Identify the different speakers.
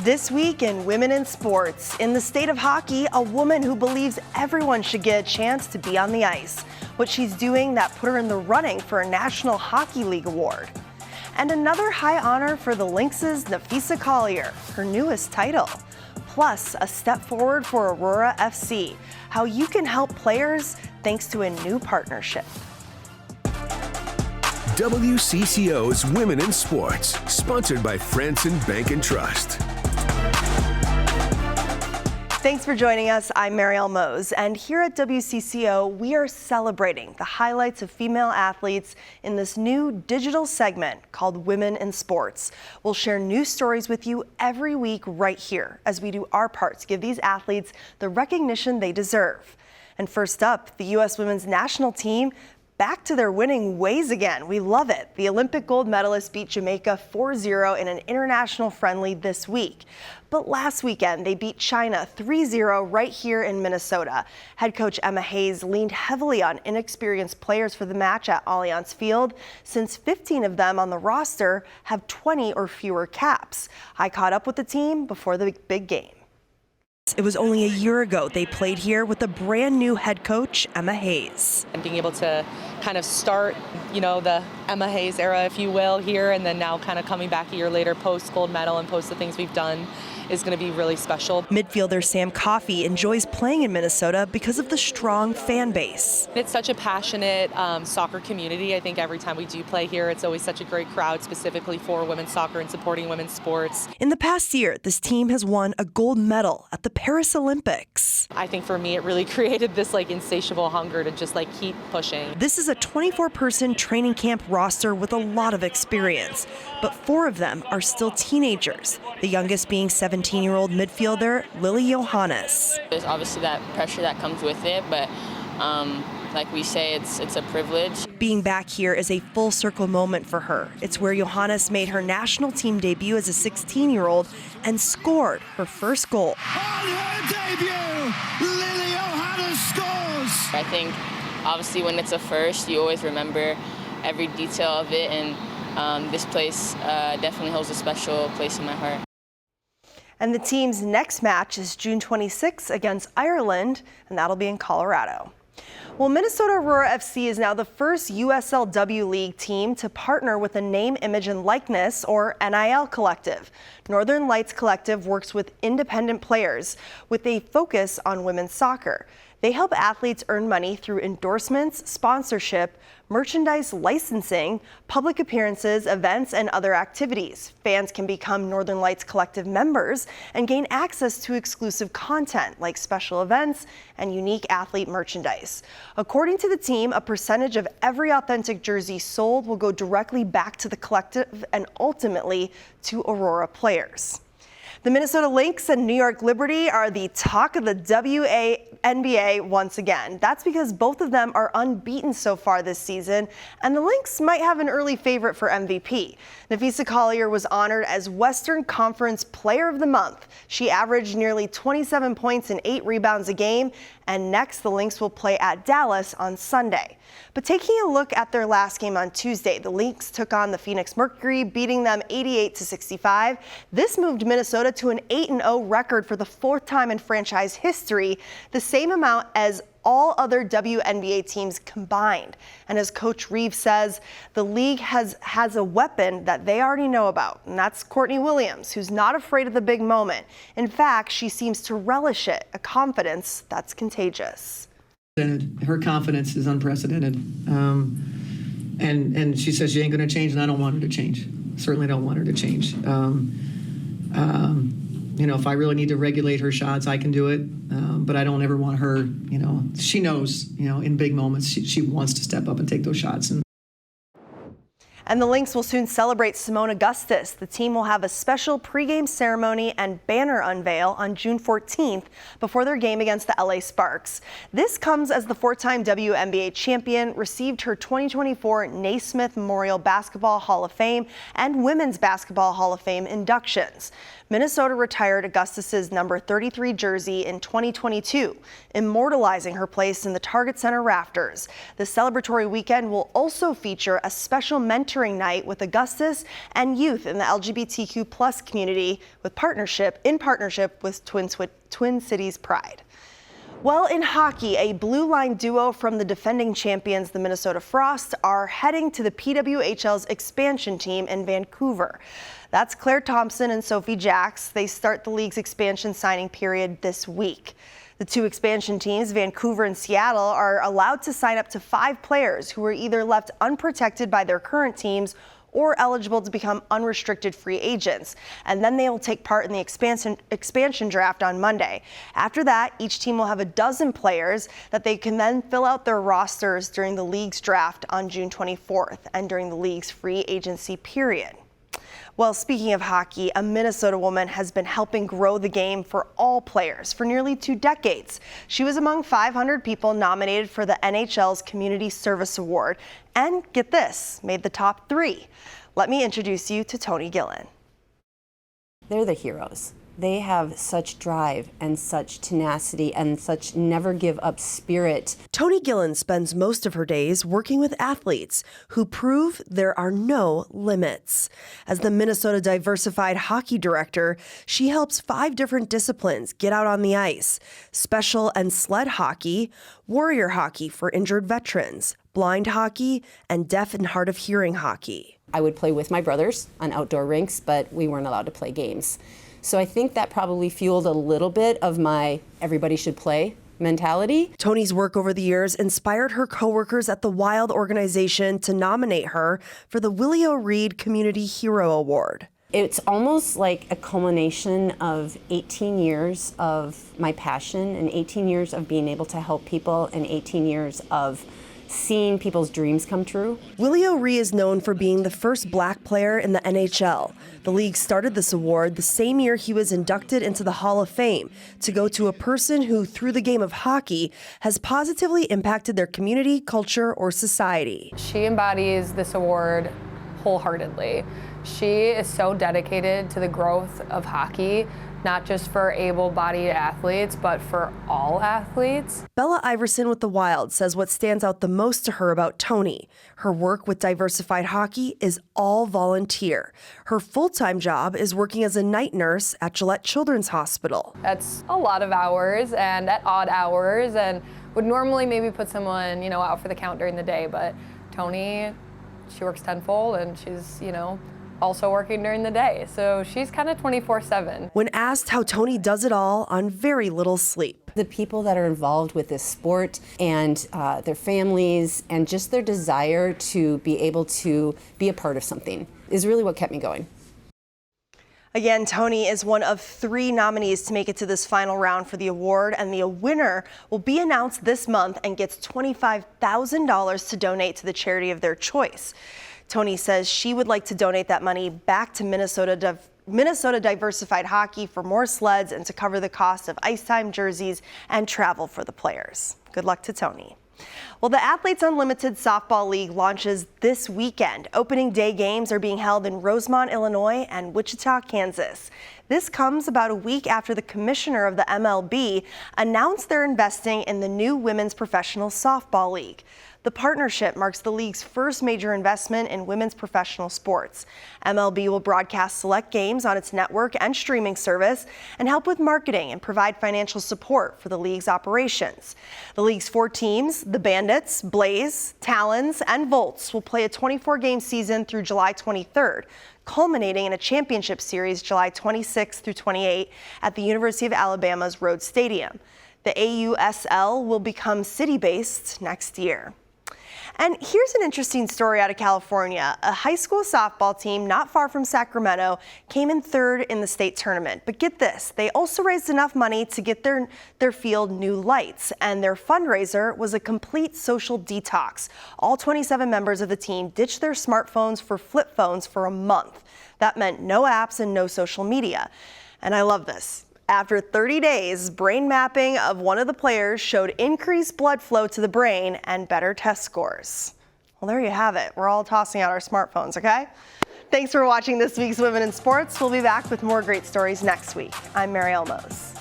Speaker 1: This week in Women in Sports, in the state of hockey, a woman who believes everyone should get a chance to be on the ice. What she's doing that put her in the running for a National Hockey League award. And another high honor for the Lynx's Napheesa Collier, her newest title. Plus, a step forward for Aurora FC, how you can help players thanks to a new partnership.
Speaker 2: WCCO's Women in Sports, sponsored by Franson Bank and Trust.
Speaker 1: Thanks for joining us. I'm Marielle Mohs, and here at WCCO, we are celebrating the highlights of female athletes in this new digital segment called Women in Sports. We'll share news stories with you every week right here as we do our part to give these athletes the recognition they deserve. And first up, the U.S. Women's National Team back to their winning ways again. We love it. The Olympic gold medalists beat Jamaica 4-0 in an international friendly this week. But last weekend, they beat China 3-0 right here in Minnesota. Head coach Emma Hayes leaned heavily on inexperienced players for the match at Allianz Field, since 15 of them on the roster have 20 or fewer caps. I caught up with the team before the big game. It was only a year ago they played here with a brand new head coach, Emma Hayes.
Speaker 3: And being able to kind of start, the Emma Hayes era, if you will, here, and then now kind of coming back a year later, post gold medal and post the things we've done, is going to be really special.
Speaker 1: Midfielder Sam Coffey enjoys playing in Minnesota because of the strong fan base.
Speaker 3: It's such a passionate soccer community. I think every time we do play here, it's always such a great crowd specifically for women's soccer and supporting women's sports.
Speaker 1: In the past year, this team has won a gold medal at the Paris Olympics.
Speaker 3: I think for me, it really created this insatiable hunger to just keep pushing.
Speaker 1: This is a 24-person training camp roster with a lot of experience, but 4 of them are still teenagers, the youngest being 17-year-old midfielder Lily Johannes.
Speaker 4: There's obviously that pressure that comes with it, but like we say, it's a privilege.
Speaker 1: Being back here is a full circle moment for her. It's where Johannes made her national team debut as a 16-year-old and scored her first goal.
Speaker 5: On her debut, Lily Johannes scores!
Speaker 4: I think obviously when it's a first, you always remember every detail of it, and this place definitely holds a special place in my heart.
Speaker 1: And the team's next match is June 26 against Ireland, and that'll be in Colorado. Well, Minnesota Aurora FC is now the first USL W League team to partner with a name, image, and likeness, or NIL collective. Northern Lights Collective works with independent players with a focus on women's soccer. They help athletes earn money through endorsements, sponsorship, merchandise licensing, public appearances, events, and other activities. Fans can become Northern Lights Collective members and gain access to exclusive content like special events and unique athlete merchandise. According to the team, a percentage of every authentic jersey sold will go directly back to the collective and ultimately to Aurora players. The Minnesota Lynx and New York Liberty are the talk of the WNBA once again. That's because both of them are unbeaten so far this season, and the Lynx might have an early favorite for MVP. Napheesa Collier was honored as Western Conference Player of the Month. She averaged nearly 27 points and 8 rebounds a game, and next the Lynx will play at Dallas on Sunday. But taking a look at their last game on Tuesday, the Lynx took on the Phoenix Mercury, beating them 88-65. This moved Minnesota to an 8-0 record for the 4th time in franchise history, the same amount as all other WNBA teams combined. And as Coach Reeves says, the league has a weapon that they already know about, and that's Courtney Williams, who's not afraid of the big moment. In fact, she seems to relish it, a confidence that's contagious.
Speaker 6: And her confidence is unprecedented. And she says she ain't going to change, and I don't want her to change. Certainly don't want her to change. If I really need to regulate her shots, I can do it. But I don't ever want her, she knows, in big moments, she wants to step up and take those shots.
Speaker 1: And the Lynx will soon celebrate Seimone Augustus. The team will have a special pregame ceremony and banner unveil on June 14th before their game against the LA Sparks. This comes as the 4-time WNBA champion received her 2024 Naismith Memorial Basketball Hall of Fame and Women's Basketball Hall of Fame inductions. Minnesota retired Augustus's number 33 jersey in 2022, immortalizing her place in the Target Center rafters. The celebratory weekend will also feature a special mentoring mentoring night with Augustus and youth in the LGBTQ plus community in partnership with Twin Cities Pride. Well, in hockey, a blue line duo from the defending champions, the Minnesota Frost, are heading to the PWHL's expansion team in Vancouver. That's Claire Thompson and Sophie Jacks. They start the league's expansion signing period this week. The two expansion teams, Vancouver and Seattle, are allowed to sign up to 5 players who are either left unprotected by their current teams or eligible to become unrestricted free agents. And then they will take part in the expansion draft on Monday. After that, each team will have a dozen players that they can then fill out their rosters during the league's draft on June 24th and during the league's free agency period. Well, speaking of hockey, a Minnesota woman has been helping grow the game for all players for nearly 2 decades. She was among 500 people nominated for the NHL's Community Service Award and, get this, made the top 3. Let me introduce you to Toni Gillen.
Speaker 7: They're the heroes. They have such drive and such tenacity and such never give up spirit.
Speaker 1: Toni Gillen spends most of her days working with athletes who prove there are no limits. As the Minnesota Diversified Hockey Director, she helps 5 different disciplines get out on the ice: special and sled hockey, warrior hockey for injured veterans, blind hockey, and deaf and hard of hearing hockey.
Speaker 7: I would play with my brothers on outdoor rinks, but we weren't allowed to play games. So I think that probably fueled a little bit of my everybody should play mentality.
Speaker 1: Toni's work over the years inspired her coworkers at the Wild organization to nominate her for the Willie O'Reed Community Hero Award.
Speaker 7: It's almost like a culmination of 18 years of my passion and 18 years of being able to help people and 18 years of seeing people's dreams come true.
Speaker 1: Willie O'Ree is known for being the first Black player in the NHL. The league started this award the same year he was inducted into the Hall of Fame to go to a person who, through the game of hockey, has positively impacted their community, culture, or society.
Speaker 8: She embodies this award wholeheartedly. She is so dedicated to the growth of hockey, not just for able-bodied athletes, but for all athletes.
Speaker 1: Bella Iverson with the Wild says what stands out the most to her about Toni. Her work with Diversified Hockey is all volunteer. Her full-time job is working as a night nurse at Gillette Children's Hospital.
Speaker 8: That's a lot of hours and at odd hours, and would normally maybe put someone, out for the count during the day, but Toni, she works tenfold and she's, also working during the day. So she's kind of 24/7.
Speaker 1: When asked how Toni does it all on very little sleep.
Speaker 7: The people that are involved with this sport and their families and just their desire to be able to be a part of something is really what kept me going.
Speaker 1: Again, Toni is one of 3 nominees to make it to this final round for the award, and the winner will be announced this month and gets $25,000 to donate to the charity of their choice. Toni says she would like to donate that money back to Minnesota Diversified Hockey for more sleds and to cover the cost of ice time, jerseys, and travel for the players. Good luck to Toni. Well, the Athletes Unlimited Softball League launches this weekend. Opening day games are being held in Rosemont, Illinois and Wichita, Kansas. This comes about a week after the commissioner of the MLB announced they're investing in the new Women's Professional Softball League. The partnership marks the league's first major investment in women's professional sports. MLB will broadcast select games on its network and streaming service and help with marketing and provide financial support for the league's operations. The league's 4 teams, the Bandits, Blaze, Talons, and Volts, will play a 24-game season through July 23rd, culminating in a championship series July 26th through 28 at the University of Alabama's Rhodes Stadium. The AUSL will become city-based next year. And here's an interesting story out of California. A high school softball team not far from Sacramento came in 3rd in the state tournament. But get this, they also raised enough money to get their field new lights. And their fundraiser was a complete social detox. All 27 members of the team ditched their smartphones for flip phones for a month. That meant no apps and no social media. And I love this. After 30 days, brain mapping of one of the players showed increased blood flow to the brain and better test scores. Well, there you have it. We're all tossing out our smartphones, okay? Thanks for watching this week's Women in Sports. We'll be back with more great stories next week. I'm Marielle Mohs.